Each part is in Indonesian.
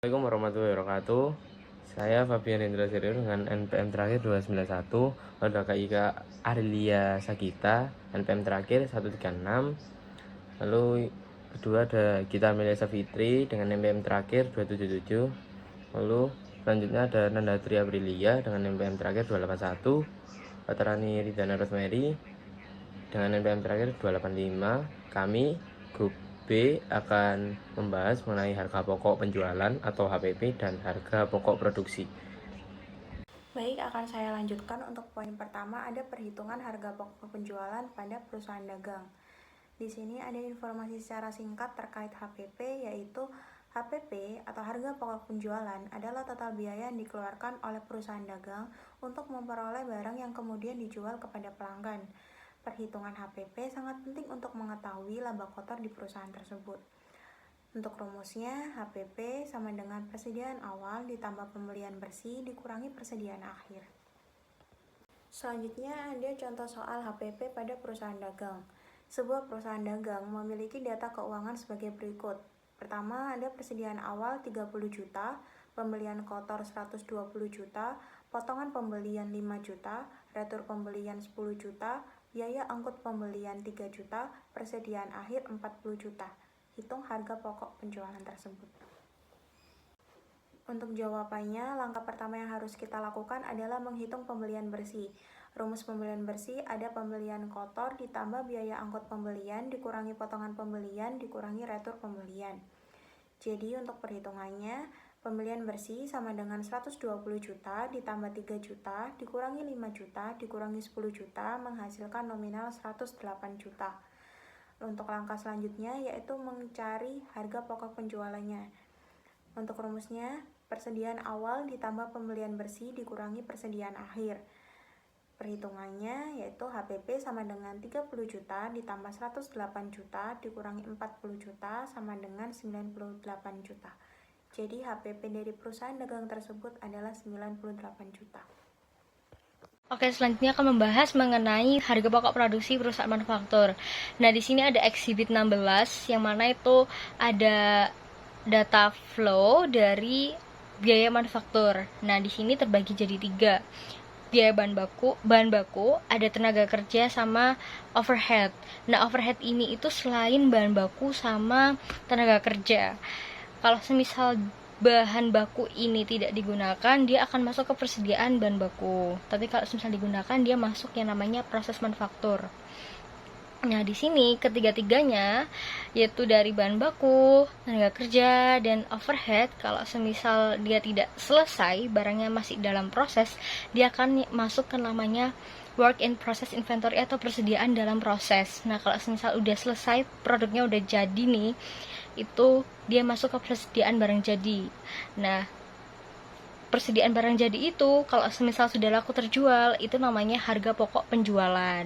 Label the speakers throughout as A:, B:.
A: Assalamualaikum warahmatullahi wabarakatuh. Saya Fabian Hendra Sirio dengan NPM terakhir 291, lalu KIK Arlia Sagita NPM terakhir 136. Lalu kedua ada Gita Amelia Safitri dengan NPM terakhir 277. Lalu selanjutnya ada Nanda Tri Aprilia dengan NPM terakhir 281. Patarani Ridana Rosemary dengan NPM terakhir 285. Kami grup B akan membahas mengenai harga pokok penjualan atau HPP dan harga pokok produksi.
B: Baik, akan saya lanjutkan untuk poin pertama, ada perhitungan harga pokok penjualan pada perusahaan dagang. Di sini ada informasi secara singkat terkait HPP, yaitu HPP atau harga pokok penjualan adalah total biaya yang dikeluarkan oleh perusahaan dagang untuk memperoleh barang yang kemudian dijual kepada pelanggan. Perhitungan HPP sangat penting untuk mengetahui laba kotor di perusahaan tersebut. Untuk rumusnya, HPP sama dengan persediaan awal ditambah pembelian bersih dikurangi persediaan akhir. Selanjutnya ada contoh soal HPP pada perusahaan dagang. Sebuah perusahaan dagang memiliki data keuangan sebagai berikut. Pertama, ada persediaan awal 30 juta, pembelian kotor 120 juta, potongan pembelian 5 juta, retur pembelian 10 juta, biaya angkut pembelian 3 juta, persediaan akhir 40 juta. Hitung harga pokok penjualan tersebut. Untuk jawabannya, langkah pertama yang harus kita lakukan adalah menghitung pembelian bersih. Rumus pembelian bersih ada pembelian kotor ditambah biaya angkut pembelian dikurangi potongan pembelian dikurangi retur pembelian. Jadi untuk perhitungannya, pembelian bersih sama dengan 120 juta ditambah 3 juta dikurangi 5 juta dikurangi 10 juta menghasilkan nominal 108 juta. Untuk langkah selanjutnya yaitu mencari harga pokok penjualannya. Untuk rumusnya, persediaan awal ditambah pembelian bersih dikurangi persediaan akhir. Perhitungannya yaitu HPP sama dengan 30 juta ditambah 108 juta dikurangi 40 juta sama dengan 98 juta. Jadi HPP dari perusahaan dagang tersebut adalah 98 juta.
C: Oke, selanjutnya akan membahas mengenai harga pokok produksi perusahaan manufaktur. Nah, di sini ada exhibit 16 yang mana itu ada data flow dari biaya manufaktur. Nah, di sini terbagi jadi 3. Biaya bahan baku, ada tenaga kerja sama overhead. Nah, overhead ini itu selain bahan baku sama tenaga kerja. Kalau semisal bahan baku ini tidak digunakan, dia akan masuk ke persediaan bahan baku. Tapi kalau misalnya digunakan, dia masuk yang namanya proses manufaktur. Nah, di sini ketiga-tiganya yaitu dari bahan baku, tenaga kerja, dan overhead. Kalau semisal dia tidak selesai, barangnya masih dalam proses, dia akan masuk ke namanya work in process inventory atau persediaan dalam proses. Nah, kalau semisal udah selesai, produknya udah jadi nih, itu dia masuk ke persediaan barang jadi. Nah, persediaan barang jadi itu kalau semisal sudah laku terjual, itu namanya harga pokok penjualan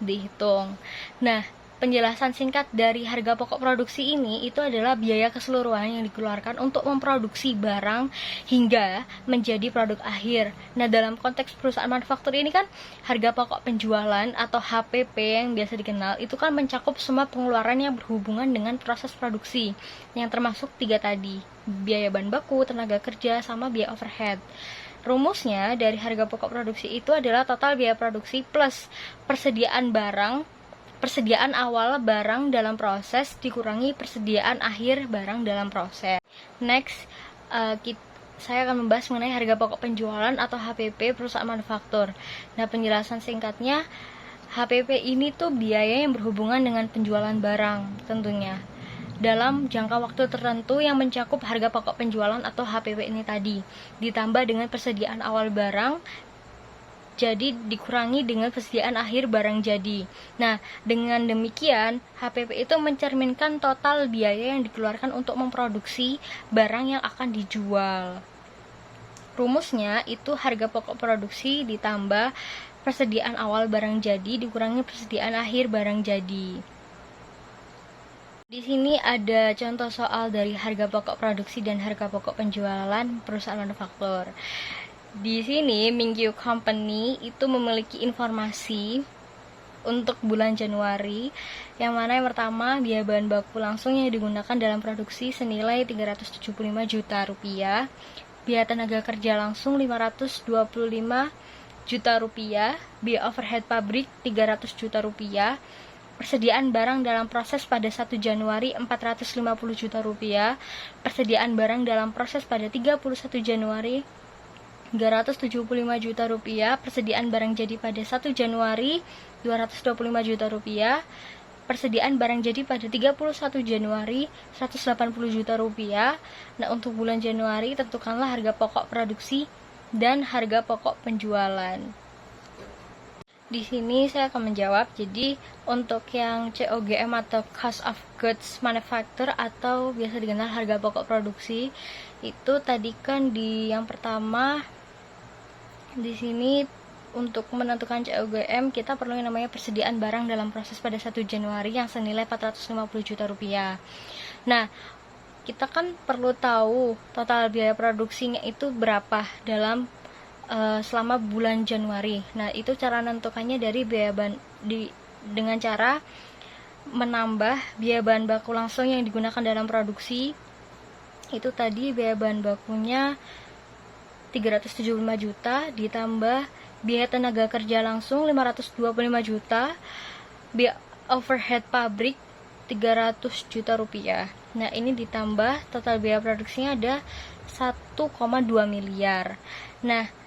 C: dihitung. Nah, penjelasan singkat dari harga pokok produksi ini itu adalah biaya keseluruhan yang dikeluarkan untuk memproduksi barang hingga menjadi produk akhir. Nah, dalam konteks perusahaan manufaktur ini kan harga pokok penjualan atau HPP yang biasa dikenal itu kan mencakup semua pengeluaran yang berhubungan dengan proses produksi yang termasuk 3 tadi, biaya bahan baku, tenaga kerja, sama biaya overhead. Rumusnya dari harga pokok produksi itu adalah total biaya produksi plus persediaan awal barang dalam proses dikurangi persediaan akhir barang dalam proses. Next, saya akan membahas mengenai harga pokok penjualan atau HPP perusahaan manufaktur. Nah, penjelasan singkatnya, HPP ini tuh biaya yang berhubungan dengan penjualan barang tentunya dalam jangka waktu tertentu yang mencakup harga pokok penjualan atau HPP ini tadi, ditambah dengan persediaan awal barang jadi dikurangi dengan persediaan akhir barang jadi. Nah, dengan demikian HPP itu mencerminkan total biaya yang dikeluarkan untuk memproduksi barang yang akan dijual. Rumusnya itu harga pokok produksi ditambah persediaan awal barang jadi dikurangi persediaan akhir barang jadi. Di sini ada contoh soal dari harga pokok produksi dan harga pokok penjualan perusahaan manufaktur. Di sini Mingyu Company itu memiliki informasi untuk bulan Januari, yang mana yang pertama biaya bahan baku langsung yang digunakan dalam produksi senilai 375 juta rupiah, biaya tenaga kerja langsung 525 juta rupiah, biaya overhead pabrik 300 juta rupiah, persediaan barang dalam proses pada 1 Januari 450 juta rupiah, persediaan barang dalam proses pada 31 Januari 375 juta rupiah, persediaan barang jadi pada 1 Januari 225 juta rupiah, persediaan barang jadi pada 31 Januari 180 juta rupiah. Nah, untuk bulan Januari tentukanlah harga pokok produksi dan harga pokok penjualan. Di sini saya akan menjawab. Jadi untuk yang COGM atau Cost of Goods Manufacture atau biasa dikenal harga pokok produksi, itu tadi kan di yang pertama di sini untuk menentukan COGM kita perlu yang namanya persediaan barang dalam proses pada 1 Januari yang senilai 450 juta rupiah. Nah, kita kan perlu tahu total biaya produksinya itu berapa dalam selama bulan Januari. Nah, itu cara menentukannya dari biaya dengan cara menambah biaya bahan baku langsung yang digunakan dalam produksi. Itu tadi biaya bahan bakunya 375 juta ditambah biaya tenaga kerja langsung 525 juta, biaya overhead pabrik 300 juta rupiah. Nah, ini ditambah total biaya produksinya ada 1,2 miliar. Nah,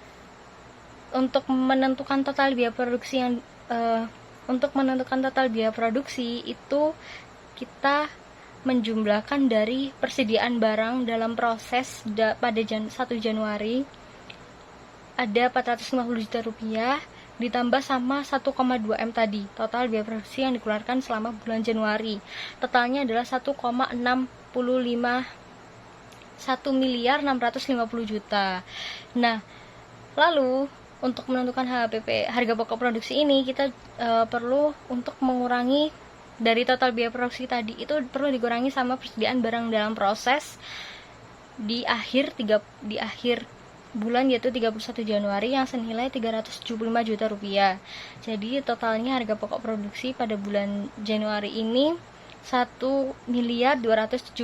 C: untuk menentukan total biaya produksi itu kita menjumlahkan dari persediaan barang dalam proses pada 1 Januari ada 450 juta rupiah ditambah sama 1,2 M tadi, total biaya produksi yang dikeluarkan selama bulan Januari. Totalnya adalah 1 miliar 650 juta. Nah, lalu untuk menentukan HPP, harga pokok produksi ini, kita perlu untuk mengurangi dari total biaya produksi tadi, itu perlu dikurangi sama persediaan barang dalam proses di akhir bulan, yaitu 31 Januari yang senilai 375 juta rupiah. Jadi totalnya harga pokok produksi pada bulan Januari ini 1 miliar 275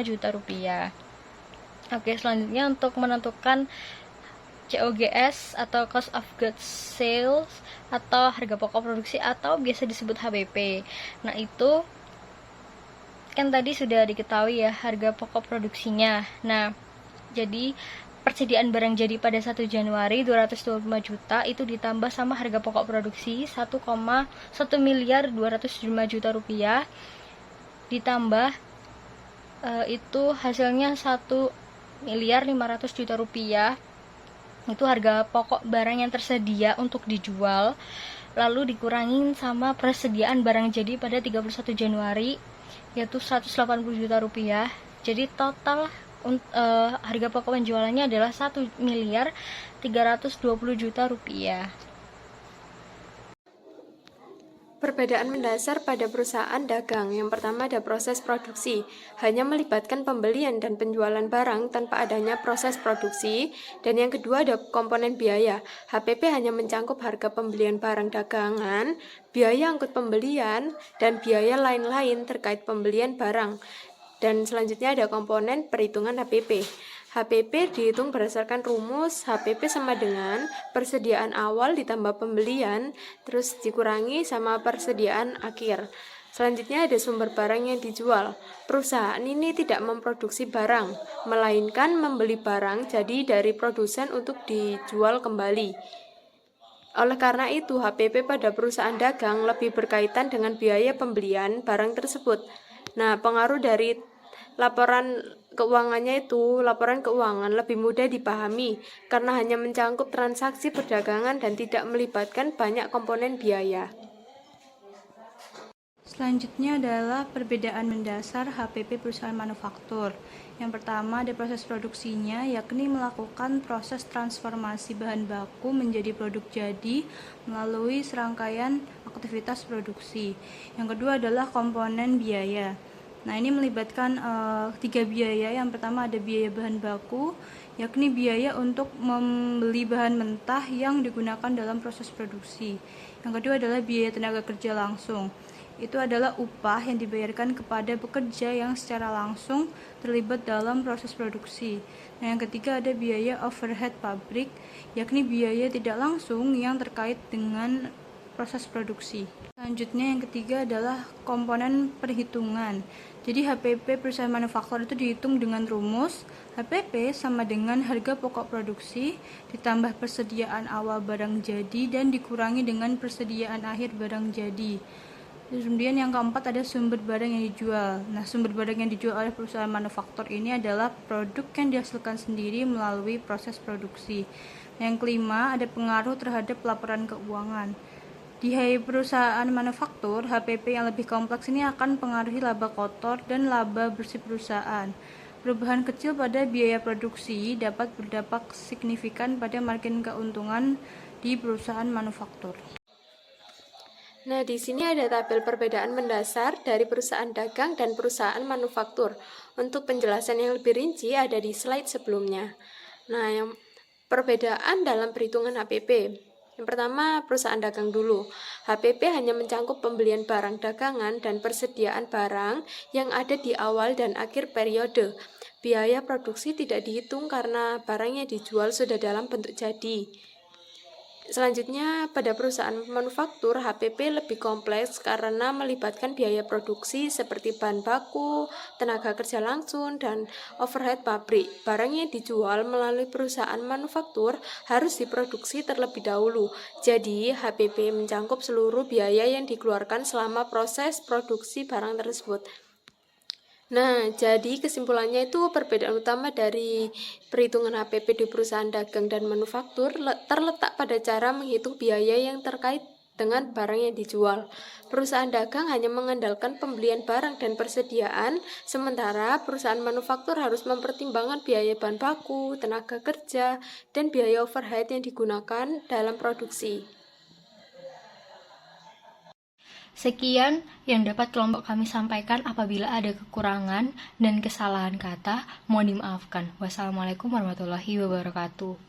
C: juta rupiah. Oke, selanjutnya untuk menentukan COGS atau Cost of Goods Sales atau harga pokok produksi atau biasa disebut HPP. Nah, itu kan tadi sudah diketahui ya harga pokok produksinya. Nah, jadi persediaan barang jadi pada 1 Januari 225 juta itu ditambah sama harga pokok produksi 1 miliar 275 juta rupiah ditambah itu hasilnya 1 miliar 500 juta rupiah. Itu harga pokok barang yang tersedia untuk dijual, lalu dikurangin sama persediaan barang jadi pada 31 Januari yaitu 180 juta rupiah. Jadi total harga pokok penjualannya adalah 1 miliar 320 juta rupiah.
B: Perbedaan mendasar pada perusahaan dagang. Yang pertama ada proses produksi, hanya melibatkan pembelian dan penjualan barang tanpa adanya proses produksi. Dan yang kedua ada komponen biaya. HPP hanya mencangkup harga pembelian barang dagangan, biaya angkut pembelian, dan biaya lain-lain terkait pembelian barang. Dan selanjutnya ada komponen perhitungan HPP. HPP dihitung berdasarkan rumus HPP sama dengan persediaan awal ditambah pembelian terus dikurangi sama persediaan akhir. Selanjutnya ada sumber barang yang dijual. Perusahaan ini tidak memproduksi barang, melainkan membeli barang jadi dari produsen untuk dijual kembali. Oleh karena itu, HPP pada perusahaan dagang lebih berkaitan dengan biaya pembelian barang tersebut. Nah, pengaruh dari laporan keuangan lebih mudah dipahami karena hanya mencangkup transaksi perdagangan dan tidak melibatkan banyak komponen biaya.
D: Selanjutnya adalah perbedaan mendasar HPP perusahaan manufaktur. Yang pertama ada proses produksinya, yakni melakukan proses transformasi bahan baku menjadi produk jadi melalui serangkaian aktivitas produksi. Yang kedua adalah komponen biaya. Nah, ini melibatkan 3 biaya. Yang pertama ada biaya bahan baku, yakni biaya untuk membeli bahan mentah yang digunakan dalam proses produksi. Yang kedua adalah biaya tenaga kerja langsung. Itu adalah upah yang dibayarkan kepada pekerja yang secara langsung terlibat dalam proses produksi. Nah, yang ketiga ada biaya overhead pabrik, yakni biaya tidak langsung yang terkait dengan proses produksi. Selanjutnya yang ketiga adalah komponen perhitungan. Jadi HPP perusahaan manufaktur itu dihitung dengan rumus HPP sama dengan harga pokok produksi ditambah persediaan awal barang jadi dan dikurangi dengan persediaan akhir barang jadi. Kemudian yang keempat ada sumber barang yang dijual. Nah, sumber barang yang dijual oleh perusahaan manufaktur ini adalah produk yang dihasilkan sendiri melalui proses produksi. Yang kelima ada pengaruh terhadap laporan keuangan. Di perusahaan manufaktur, HPP yang lebih kompleks ini akan pengaruhi laba kotor dan laba bersih perusahaan. Perubahan kecil pada biaya produksi dapat berdampak signifikan pada margin keuntungan di perusahaan manufaktur.
E: Nah, di sini ada tabel perbedaan mendasar dari perusahaan dagang dan perusahaan manufaktur. Untuk penjelasan yang lebih rinci ada di slide sebelumnya. Nah, yang perbedaan dalam perhitungan HPP. Yang pertama, perusahaan dagang dulu. HPP hanya mencakup pembelian barang dagangan dan persediaan barang yang ada di awal dan akhir periode. Biaya produksi tidak dihitung karena barang yang dijual sudah dalam bentuk jadi. Selanjutnya, pada perusahaan manufaktur, HPP lebih kompleks karena melibatkan biaya produksi seperti bahan baku, tenaga kerja langsung, dan overhead pabrik. Barang yang dijual melalui perusahaan manufaktur harus diproduksi terlebih dahulu. Jadi, HPP mencakup seluruh biaya yang dikeluarkan selama proses produksi barang tersebut. Nah, jadi kesimpulannya itu perbedaan utama dari perhitungan HPP di perusahaan dagang dan manufaktur terletak pada cara menghitung biaya yang terkait dengan barang yang dijual. Perusahaan dagang hanya mengandalkan pembelian barang dan persediaan, sementara perusahaan manufaktur harus mempertimbangkan biaya bahan baku, tenaga kerja, dan biaya overhead yang digunakan dalam produksi.
C: Sekian yang dapat kelompok kami sampaikan. Apabila ada kekurangan dan kesalahan kata, mohon dimaafkan. Wassalamualaikum warahmatullahi wabarakatuh.